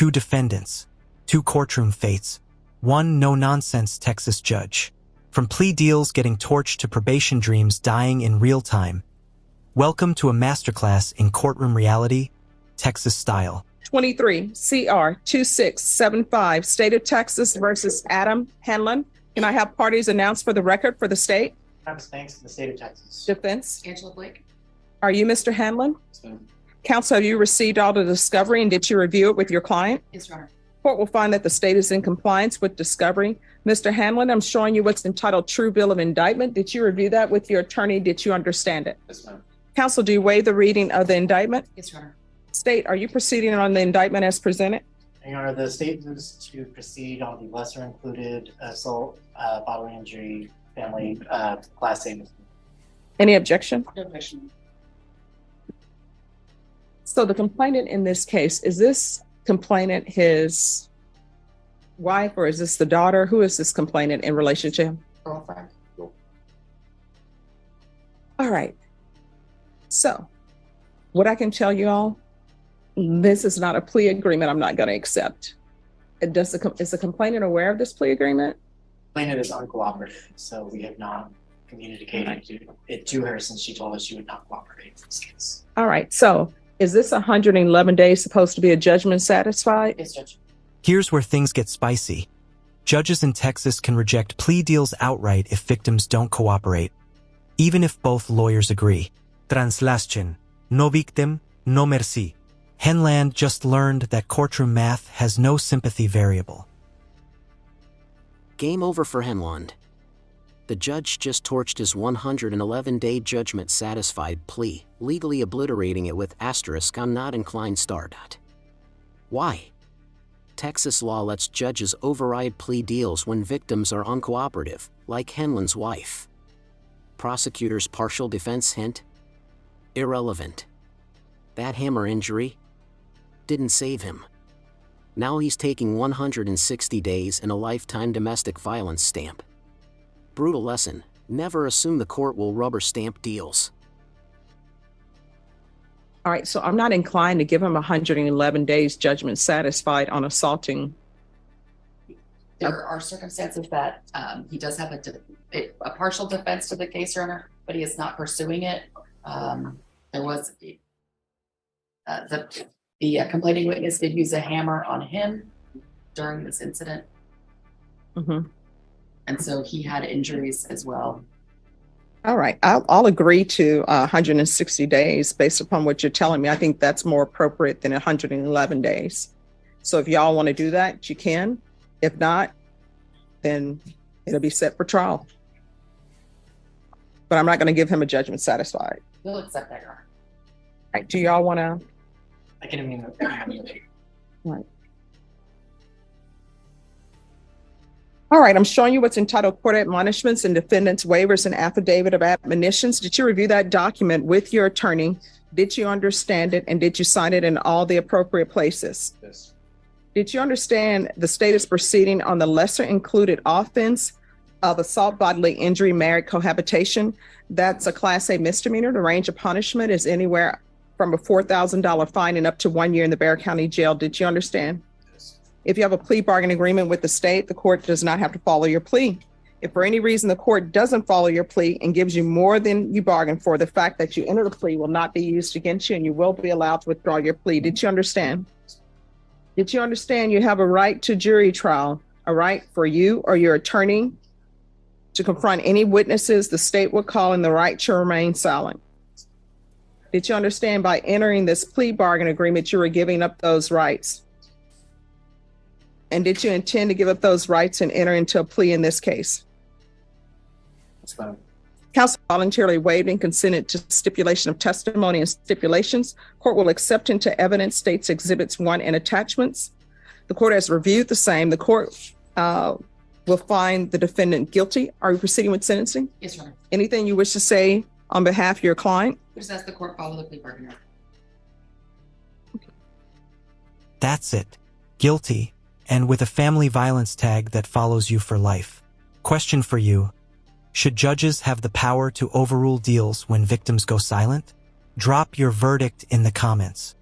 2 defendants, 2 courtroom fates, 1 no-nonsense Texas judge. From plea deals getting torched to probation dreams dying in real time. Welcome to a masterclass in courtroom reality, Texas style. 23 CR 2675, State of Texas versus Adam Hanland. Can I have parties announced for the record for the state? Travis Banks in the state of Texas. Defense. Angela Blake. Are you Mr. Hanland? Yes, ma'am. Counsel, have you received all the discovery and did you review it with your client? Yes, Your Honor. Court will find that the state is in compliance with discovery. Mr. Hanland, I'm showing you what's entitled True Bill of Indictment. Did you review that with your attorney? Did you understand it? Yes, ma'am. Counsel, do you waive the reading of the indictment? Yes, Your Honor. State, are you proceeding on the indictment as presented? Your Honor, the state moves to proceed on the lesser included assault, bodily injury, family, class A. Any objection? No objection. So the complainant in this case, is this complainant his wife or is this the daughter? Who is this complainant in relation to him? Girlfriend. All right. So what I can tell you all, this is not a plea agreement I'm not going to accept. Is the complainant aware of this plea agreement? Plaintiff is uncooperative, so we have not communicated it to her since she told us she would not cooperate in this case. All right. So is this 111 days supposed to be a judgment satisfied? Yes, Judge. Here's where things get spicy. Judges in Texas can reject plea deals outright if victims don't cooperate, even if both lawyers agree. Translation: no victim, no merci. Hanland just learned that courtroom math has no sympathy variable. Game over for Hanland. The judge just torched his 111-day judgment-satisfied plea, legally obliterating it with asterisk on not inclined star dot. Why? Texas law lets judges override plea deals when victims are uncooperative, like Hanland's wife. Prosecutor's partial defense hint? Irrelevant. That hammer injury didn't save him. Now he's taking 160 days and a lifetime domestic violence stamp. Brutal lesson: never assume the court will rubber stamp deals. All right. So I'm not inclined to give him 111 days judgment satisfied on assaulting. There are circumstances that he does have a partial defense to the case, Your Honor, but he is not pursuing it. There was the complaining witness did use a hammer on him during this incident. Mm-hmm. And so he had injuries as well. All right. I'll agree to 160 days based upon what you're telling me. I think that's more appropriate than 111 days. So if y'all want to do that, you can. If not, then it'll be set for trial. But I'm not going to give him a judgment satisfied. We'll accept that, Your Honor. All right. Do y'all want to? I can mean Right. All right, I'm showing you what's entitled Court Admonishments and Defendants Waivers and Affidavit of Admonitions. Did you review that document with your attorney? Did you understand it? And did you sign it in all the appropriate places? Yes. Did you understand the state is proceeding on the lesser included offense of assault, bodily injury, married cohabitation? That's a Class A misdemeanor. The range of punishment is anywhere from a $4,000 fine and up to 1 year in the Bexar County Jail. Did you understand? Yes. If you have a plea bargain agreement with the state, the court does not have to follow your plea. If for any reason the court doesn't follow your plea and gives you more than you bargained for, the fact that you entered a plea will not be used against you and you will be allowed to withdraw your plea. Did you understand? Did you understand you have a right to jury trial, a right for you or your attorney to confront any witnesses the state will call, and the right to remain silent? Did you understand by entering this plea bargain agreement, you were giving up those rights? And did you intend to give up those rights and enter into a plea in this case? That's fine. Counsel voluntarily waived and consented to stipulation of testimony and stipulations. Court will accept into evidence states exhibits 1 and attachments. The court has reviewed the same. The court will find the defendant guilty. Are you proceeding with sentencing? Yes, Your Honor. Anything you wish to say on behalf of your client? Just ask the court follow the plea bargain. That's it. Guilty, and with a family violence tag that follows you for life. Question for you: should judges have the power to overrule deals when victims go silent? Drop your verdict in the comments.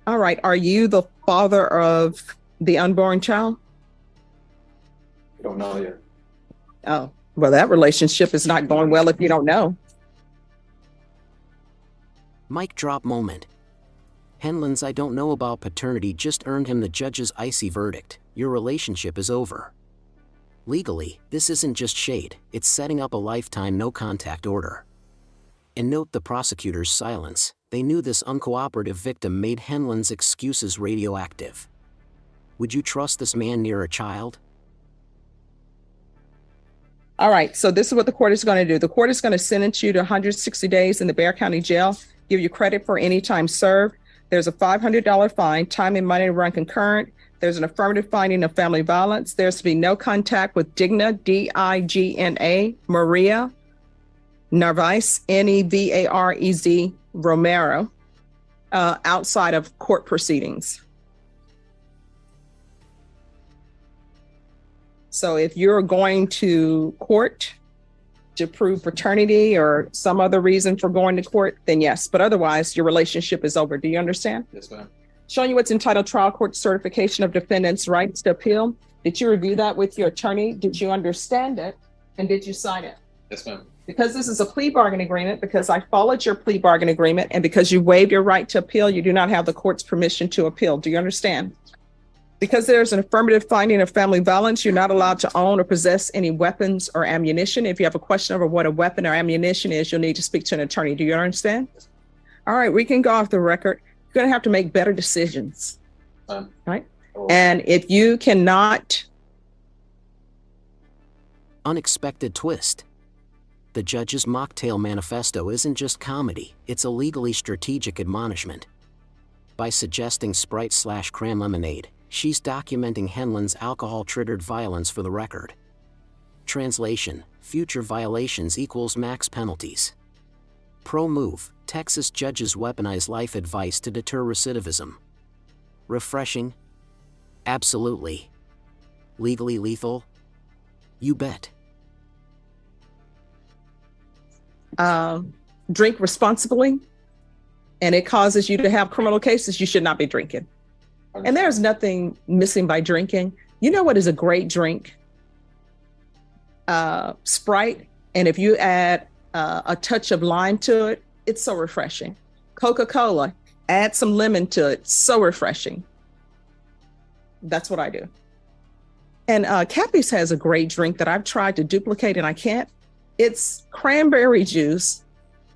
All right. Are you the father of the unborn child? I don't know yet. Oh, well, that relationship is not going well if you don't know. Mic drop moment. Hanland's "I don't know about paternity" just earned him the judge's icy verdict. Your relationship is over. Legally, this isn't just shade, it's setting up a lifetime no-contact order. And note the prosecutor's silence. They knew this uncooperative victim made Hanland's excuses radioactive. Would you trust this man near a child? All right. So this is what the court is going to do. The court is going to sentence you to 160 days in the Bexar County Jail, give you credit for any time served. There's a $500 fine, time and money to run concurrent. There's an affirmative finding of family violence. There's to be no contact with Digna, D-I-G-N-A, Maria Narvaez, Nevarez Romero, outside of court proceedings. So if you're going to court to prove paternity or some other reason for going to court, then yes. But otherwise, your relationship is over. Do you understand? Yes, ma'am. Showing you what's entitled Trial Court Certification of Defendants' Rights to Appeal. Did you review that with your attorney? Did you understand it? And did you sign it? Yes, ma'am. Because this is a plea bargain agreement, because I followed your plea bargain agreement, and because you waived your right to appeal, you do not have the court's permission to appeal. Do you understand? Because there's an affirmative finding of family violence, you're not allowed to own or possess any weapons or ammunition. If you have a question over what a weapon or ammunition is, you'll need to speak to an attorney. Do you understand? All right, we can go off the record. You're going to have to make better decisions. Right? And if you cannot. Unexpected twist. The judge's mocktail manifesto isn't just comedy, it's a legally strategic admonishment. By suggesting Sprite/cran lemonade, she's documenting Hanland's alcohol-triggered violence for the record. Translation: future violations equals max penalties. Pro move: Texas judges weaponize life advice to deter recidivism. Refreshing? Absolutely. Legally lethal? You bet. Drink responsibly, and it causes you to have criminal cases, you should not be drinking. And there's nothing missing by drinking. You know what is a great drink? Sprite. And if you add a touch of lime to it, it's so refreshing. Coca-Cola, add some lemon to it, so refreshing. That's what I do. And Cappy's has a great drink that I've tried to duplicate and I can't. It's cranberry juice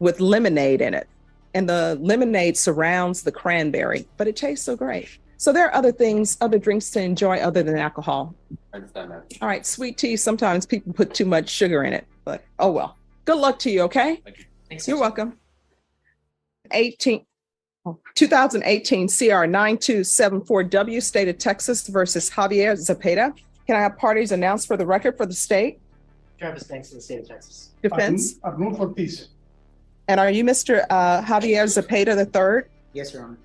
with lemonade in it. And the lemonade surrounds the cranberry, but it tastes so great. So there are other things, other drinks to enjoy other than alcohol. I understand that. All right, sweet tea, sometimes people put too much sugar in it, but oh well. Good luck to you, okay? Thank you. Thanks. You're welcome. 2018 CR 9274W, State of Texas versus Javier Zapeda. Can I have parties announced for the record for the state? Travis, thanks to the state of Texas. Defense? I've moved for peace. And are you Mr. Javier Zapeda III? Yes, Your Honor.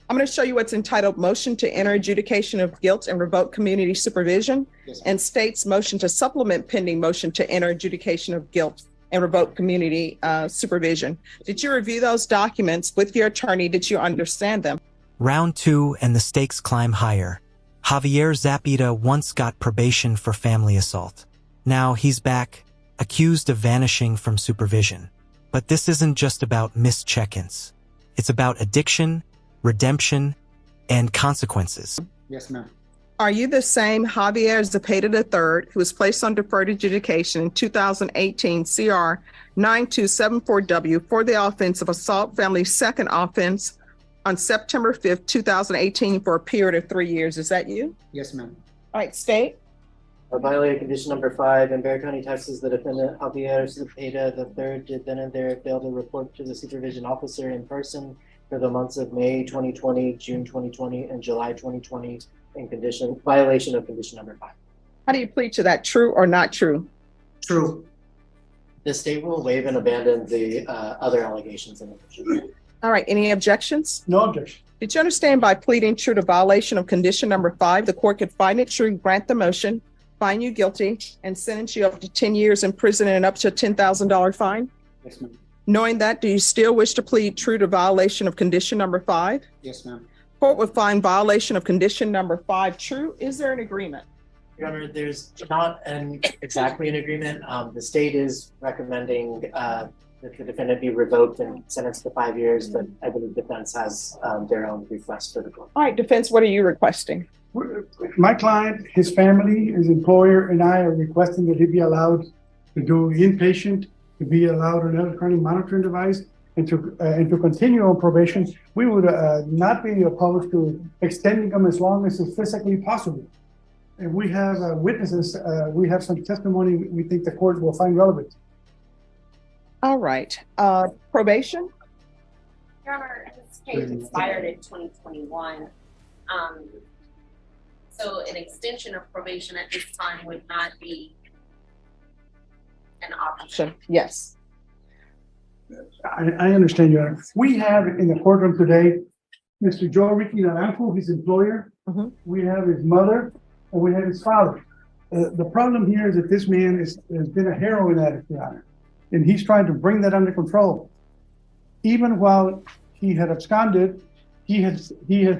I'm going to show you what's entitled Motion to Enter Adjudication of Guilt and Revoke Community Supervision, Yes, ma'am. and state's motion to supplement pending motion to enter adjudication of guilt and revoke community supervision. Did you review those documents with your attorney? Did you understand them? Round 2 and the stakes climb higher. Javier Zapeda once got probation for family assault. Now he's back, accused of vanishing from supervision. But this isn't just about missed check-ins. It's about addiction, redemption, and consequences. Yes, ma'am. Are you the same Javier Zapeda III who was placed on deferred adjudication in 2018 CR 9274W for the offense of assault, family's second offense, on September 5th, 2018 for a period of 3 years? Is that you? Yes, ma'am. All right, state. Violated condition number 5 in Bexar County, Texas. The defendant Javier Zapeda III did then and there fail to report to the supervision officer in person for the months of May 2020, June 2020, and July 2020 in violation of condition number 5. How do you plead to that? True or not true? True. The state will waive and abandon the other allegations in the motion. All right, any objections? No objection. Did you understand by pleading true to violation of condition number 5, the court could find it true, grant the motion, find you guilty, and sentence you up to 10 years in prison and up to a $10,000 fine? Yes, ma'am. Knowing that, do you still wish to plead true to violation of condition number 5? Yes, ma'am. Court would find violation of condition number 5 true. Is there an agreement? Your Honor, there's not exactly an agreement. The state is recommending that the defendant be revoked and sentenced to 5 years, but I believe defense has their own request for the court. All right, defense, what are you requesting? My client, his family, his employer, and I are requesting that he be allowed to do inpatient, to be allowed an electronic monitoring device, and to continue on probation. We would not be opposed to extending him as long as it's physically possible. And we have witnesses, we have some testimony we think the court will find relevant. All right, probation? Your Honor, this case expired in 2021. So an extension of probation at this time would not be an option. Yes. I understand, Your Honor. We have in the courtroom today, Mr. Joe Ricky Naranjo, his employer. Mhm. We have his mother, and we have his father. The problem here is that this man has been a heroin addict, Your Honor, and he's trying to bring that under control. Even while he had absconded, he has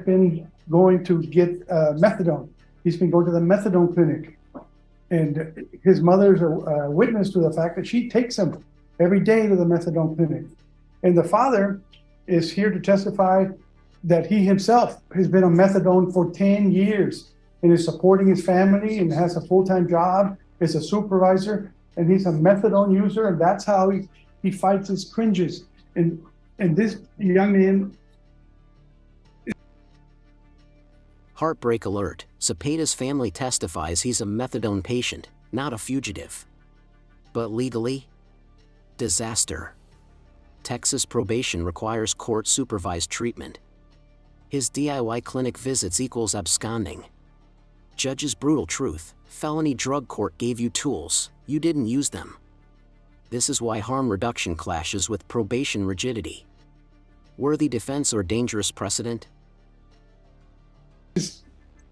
been going to get methadone. He's been going to the methadone clinic. And his mother's a witness to the fact that she takes him every day to the methadone clinic. And the father is here to testify that he himself has been on methadone for 10 years and is supporting his family and has a full-time job, is a supervisor, and he's a methadone user, and that's how he fights his cringes. And this young man. Heartbreak alert. Zapeda's family testifies he's a methadone patient, not a fugitive. But legally? Disaster. Texas probation requires court-supervised treatment. His DIY clinic visits equals absconding. Judge's brutal truth. Felony drug court gave you tools. You didn't use them. This is why harm reduction clashes with probation rigidity. Worthy defense or dangerous precedent?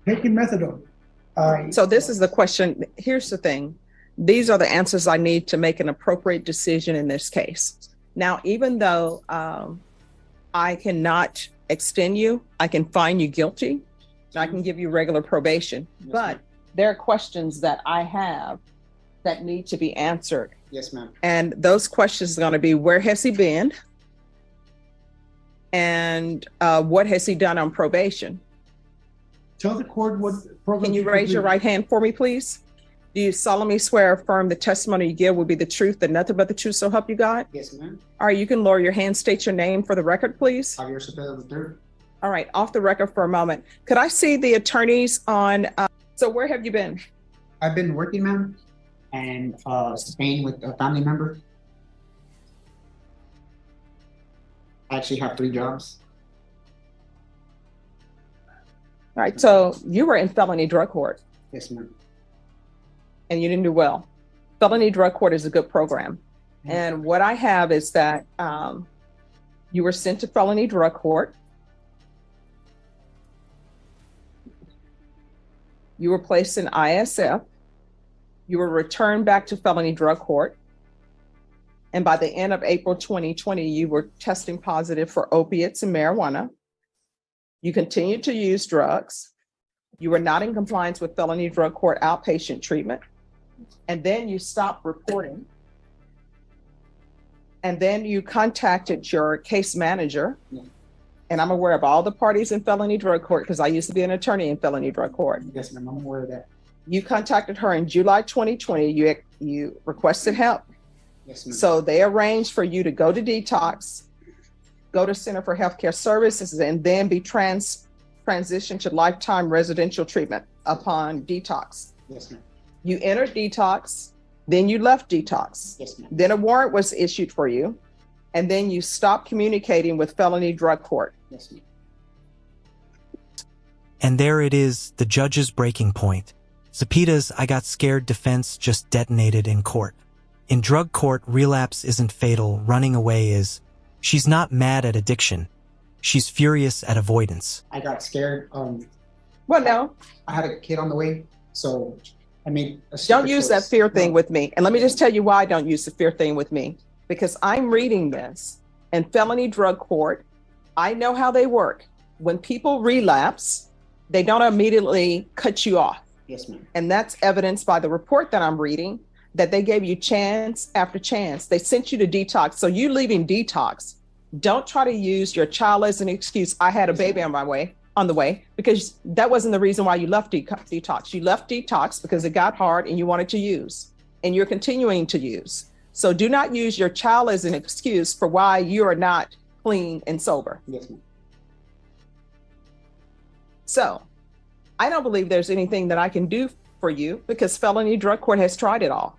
Taking methadone. So this is the question. Here's the thing. These are the answers I need to make an appropriate decision in this case. Now, even though I cannot extend you, I can find you guilty, and I can give you regular probation. Yes, But ma'am. there are questions that I have that need to be answered. Yes, ma'am. And those questions are going to be, where has he been? And what has he done on probation? Tell the court what program. Can you raise your right hand for me, please? Do you solemnly swear or affirm the testimony you give will be the truth and nothing but the truth, so help you God? Yes, ma'am. All right, you can lower your hand, state your name for the record, please. Javier Zapeda III. All right, off the record for a moment. Could I see the attorneys on, so where have you been? I've been working, ma'am, and staying with a family member. I actually have 3 jobs. All right, so you were in felony drug court Yes, ma'am. and you didn't do well. Felony drug court is a good program. And what I have is that you were sent to felony drug court. You were placed in ISF. You were returned back to felony drug court. And by the end of April 2020, you were testing positive for opiates and marijuana. You continued to use drugs. You were not in compliance with felony drug court outpatient treatment. And then you stopped reporting. And then you contacted your case manager. And I'm aware of all the parties in felony drug court because I used to be an attorney in felony drug court. Yes, ma'am. I'm aware of that. You contacted her in July 2020. You requested help. Yes, ma'am. So they arranged for you to go to detox, go to Center for Healthcare Services, and then be transitioned to lifetime residential treatment upon detox. Yes, ma'am. You entered detox, then you left detox. Yes, ma'am. Then a warrant was issued for you, and then you stopped communicating with felony drug court. Yes, ma'am. And there it is, the judge's breaking point. Zapeda's I got scared defense just detonated in court. In drug court, relapse isn't fatal, running away is. She's not mad at addiction. She's furious at avoidance. I got scared. Well, no, I had a kid on the way, so I made a don't stupid use that choice. fear thing No. with me. And let me just tell you why I don't use the fear thing with me. Because I'm reading this, and felony drug court, I know how they work. when people relapse, they don't immediately cut you off. Yes, ma'am. And that's evidenced by the report that I'm reading, that they gave you chance after chance. They sent you to detox. So you leaving detox, don't try to use your child as an excuse. I had a baby on the way, because that wasn't the reason why you left detox. You left detox because it got hard and you wanted to use, and you're continuing to use. So do not use your child as an excuse for why you are not clean and sober. Yes, ma'am. So I don't believe there's anything that I can do for you, because felony drug court has tried it all.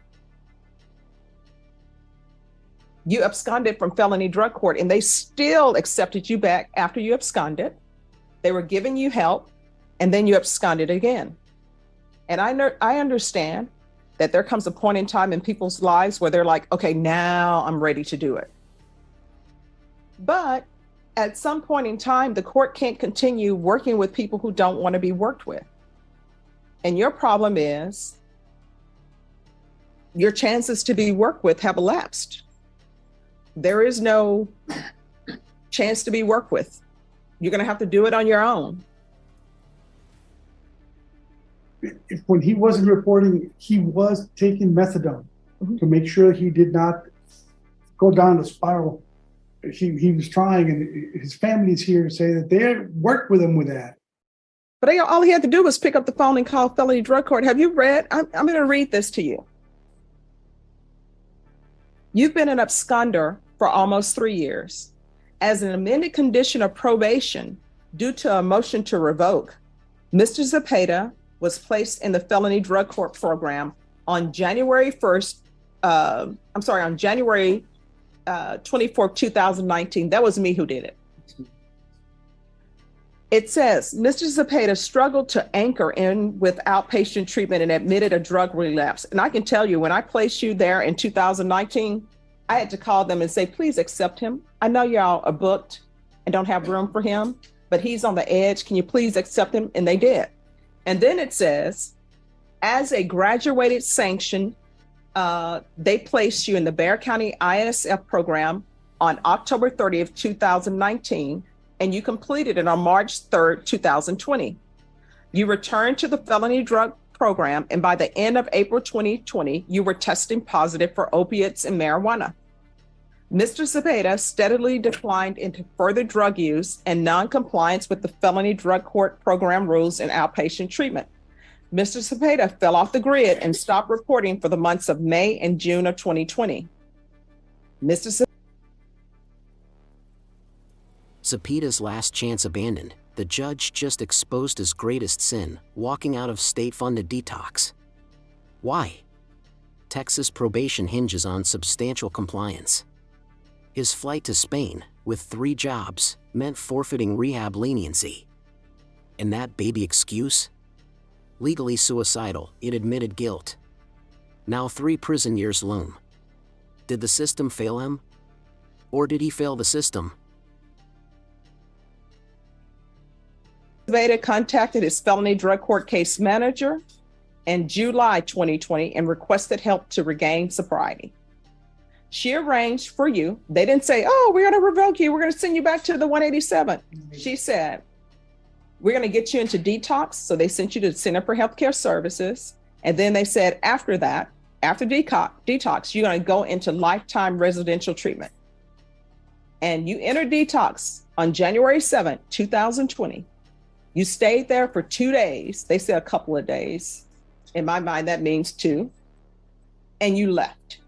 You absconded from felony drug court and they still accepted you back after you absconded. They were giving you help, and then you absconded again. And I understand that there comes a point in time in people's lives where they're like, okay, now I'm ready to do it. But at some point in time, the court can't continue working with people who don't want to be worked with. And your problem is your chances to be worked with have elapsed. There is no chance to be worked with. You're going to have to do it on your own. When he wasn't reporting, he was taking methadone to make sure he did not go down the spiral. He was trying, and his family's here to say that they worked with him with that. But all he had to do was pick up the phone and call felony drug court. Have you read? I'm going to read this to you. You've been an absconder for almost 3 years. As an amended condition of probation due to a motion to revoke, Mr. Zapeda was placed in the felony drug court program on January 24th, 2019. That was me who did it. It says, Mr. Zapeda struggled to anchor in with outpatient treatment and admitted a drug relapse. And I can tell you, when I placed you there in 2019, I had to call them and say, please accept him. I know y'all are booked and don't have room for him, but he's on the edge. Can you please accept him? And they did. And then it says, as a graduated sanction, they placed you in the Bexar County ISF program on October 30th, 2019, and you completed it on March 3rd, 2020. You returned to the felony drug program, and by the end of April 2020, you were testing positive for opiates and marijuana. Mr. Zapeda steadily declined into further drug use and non-compliance with the felony drug court program rules and outpatient treatment. Mr. Zapeda fell off the grid and stopped reporting for the months of May and June of 2020. Zapeda's last chance abandoned. The judge just exposed his greatest sin, walking out of state-funded detox. Why? Texas probation hinges on substantial compliance. His flight to Spain, with 3 jobs, meant forfeiting rehab leniency. And that baby excuse? Legally suicidal, it admitted guilt. Now 3 prison years loom. Did the system fail him? Or did he fail the system? Zapeda contacted his felony drug court case manager in July 2020 and requested help to regain sobriety. She arranged for you. They didn't say, oh, we're going to revoke you. We're going to send you back to the 187. She said, we're going to get you into detox. So they sent you to the Center for Healthcare Services. And then they said, after that, after detox, you're going to go into lifetime residential treatment. And you entered detox on January 7th, 2020. You stayed there for 2 days. They said a couple of days. In my mind, that means 2. And you left.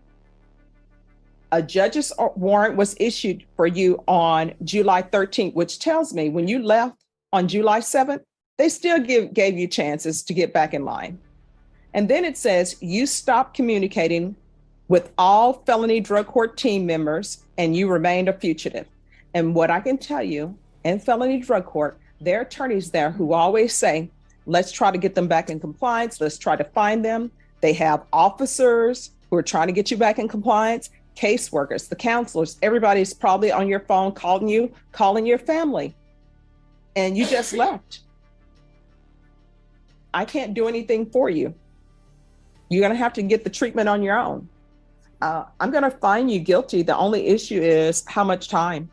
A judge's warrant was issued for you on July 13th, which tells me when you left on July 7th, they still gave you chances to get back in line. And then it says you stopped communicating with all felony drug court team members and you remained a fugitive. And what I can tell you, in felony drug court, there are attorneys there who always say, let's try to get them back in compliance. Let's try to find them. They have officers who are trying to get you back in compliance, caseworkers, the counselors, everybody's probably on your phone calling you, calling your family, and you just left. I can't do anything for you. You're going to have to get the treatment on your own. I'm going to find you guilty. The only issue is how much time.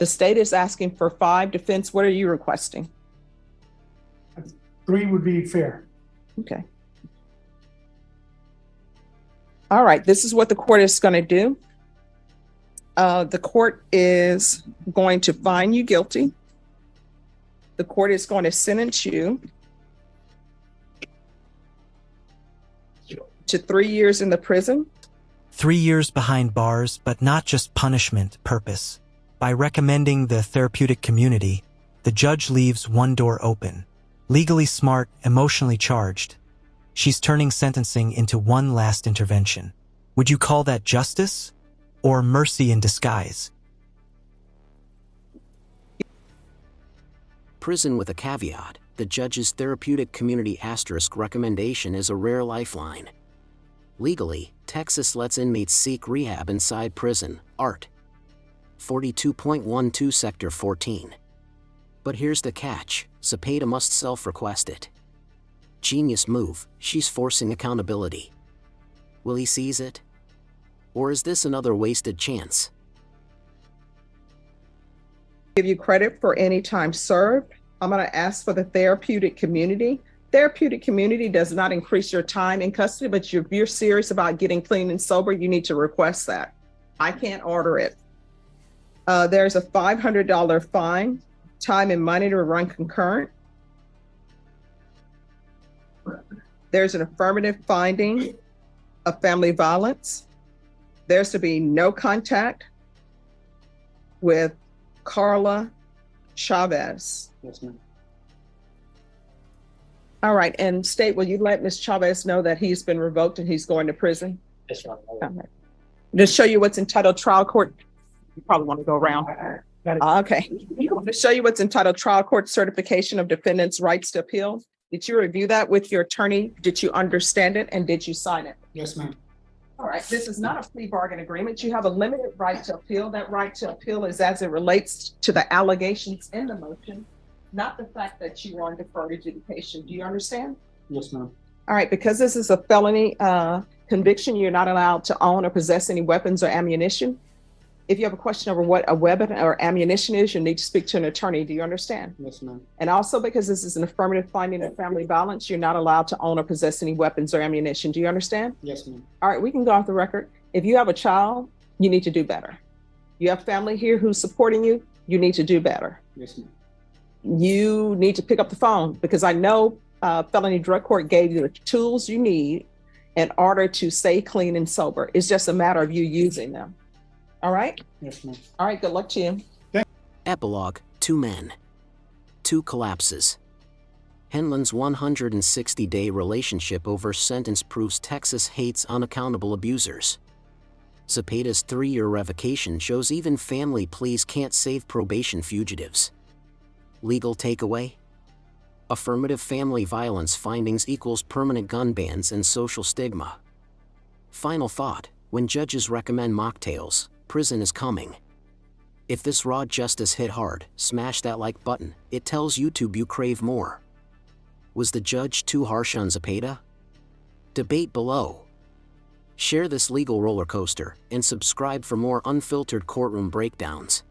The state is asking for 5. Defense, what are you requesting? 3 would be fair. Okay. All right, this is what the court is going to do. The court is going to find you guilty. The court is going to sentence you to 3 years in the prison. 3 years behind bars, but not just punishment purpose. By recommending the therapeutic community, the judge leaves one door open. Legally smart, emotionally charged. She's turning sentencing into one last intervention. Would you call that justice or mercy in disguise? Prison with a caveat: the judge's therapeutic community * recommendation is a rare lifeline. Legally, Texas lets inmates seek rehab inside prison, Art. 42.12 Sector 14. But here's the catch: Zapeda must self-request it. Genius move, she's forcing accountability. Will he seize it? Or is this another wasted chance? Give you credit for any time served. I'm going to ask for the therapeutic community. Therapeutic community does not increase your time in custody, but if you're serious about getting clean and sober, you need to request that. I can't order it. There's a $500 fine, time and money to run concurrent. There's an affirmative finding of family violence. There's to be no contact with Carla Chavez. Yes, ma'am. All right, and state, will you let Ms. Chavez know that he's been revoked and he's going to prison? Yes, ma'am. All right. Just show you what's entitled trial court. You probably want to go around. Okay. To show you what's entitled trial court certification of defendants' rights to appeal. Did you review that with your attorney? Did you understand it and did you sign it? Yes, ma'am. All right, this is not a plea bargain agreement. You have a limited right to appeal. That right to appeal is as it relates to the allegations in the motion, not the fact that you are on deferred adjudication. Do you understand? Yes, ma'am. All right, because this is a felony conviction, you're not allowed to own or possess any weapons or ammunition. If you have a question over what a weapon or ammunition is, you need to speak to an attorney. Do you understand? Yes, ma'am. And also because this is an affirmative finding of family violence, you're not allowed to own or possess any weapons or ammunition. Do you understand? Yes, ma'am. All right, we can go off the record. If you have a child, you need to do better. You have family here who's supporting you, you need to do better. Yes, ma'am. You need to pick up the phone because I know felony drug court gave you the tools you need in order to stay clean and sober. It's just a matter of you using them. All right? Yes, ma'am. All right, good luck to you. Epilogue: 2 men. 2 collapses. Hanland's 160-day relationship over sentence proves Texas hates unaccountable abusers. Zapeda's 3-year revocation shows even family pleas can't save probation fugitives. Legal takeaway? Affirmative family violence findings equals permanent gun bans and social stigma. Final thought: when judges recommend mocktails, prison is coming. If this raw justice hit hard, smash that like button. It tells YouTube you crave more. Was the judge too harsh on Zapeda? Debate below. Share this legal roller coaster and subscribe for more unfiltered courtroom breakdowns.